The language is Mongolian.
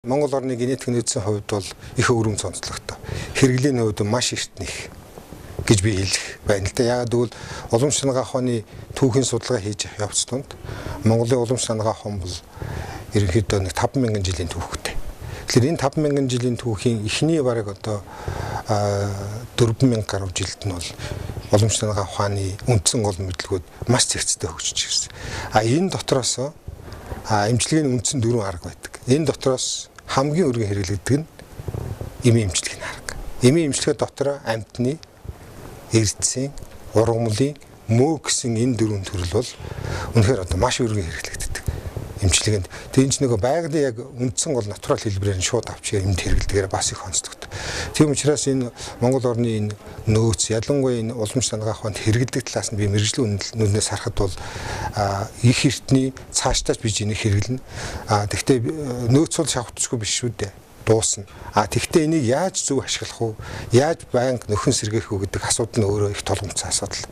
Монгол орны генетик нөөцийн хувьд бол их өрөм цонцлогтой. Хэрэглээний хувьд маш эртнийх гэж би хэлэх байна л да. Яагаад гэвэл уламж санаагаа ухааны түүхийн судалгаа хийж явц тунд Монголын уламж санаагаа ухаан бол ерөнхийдөө нэг 5000 жилийн түүхтэй. Тэгэхээр энэ 5000 жилийн түүхийн эхний бараг одоо 4000 гаруй жилд нь бол уламж санаагаа ухааны үндсэн гол мэдлэгүүд маш цэгцтэй хөгжиж ирсэн. Энэ дотроос эмчилгээний үндсэн 4 арга байдаг. Энэ дотроос хамгийн өргөн хэрэглэгддэг нь эмийн эмчилгээний арга. Эмийн эмчилгээ дотор амьтны, эрдэсийн, ургамлын, мөө гэсэн энэ 4 төрөл бол үнэхээр одоо маш өргөн хэрэглэгддэг. Эмчилгээнд тийм ч нөгөө байгалийн яг үндсэн гол натурал хэлбэрээр шууд авч эмд хэрэглэдгээр бас их онцлогддог. Тийм учраас энэ Монгол орны энэ нөөц ялангуяа энэ уламж санаагаа ухаанд хэрэглэдэг талаас нь би мэрэгжлийн үннээс харахад бол их эртний цаашдаач би энийг хэрэглэнэ. Тэгвэл нөөц бол шавхтчгүй биш шүү дээ. Дуусна. Тэгвэл энийг яаж зөв ашиглах вэ? Яаж байнга нөхөн сэргээх вэ гэдэг асуудал нь өөрөө их толгомцсон асуудал.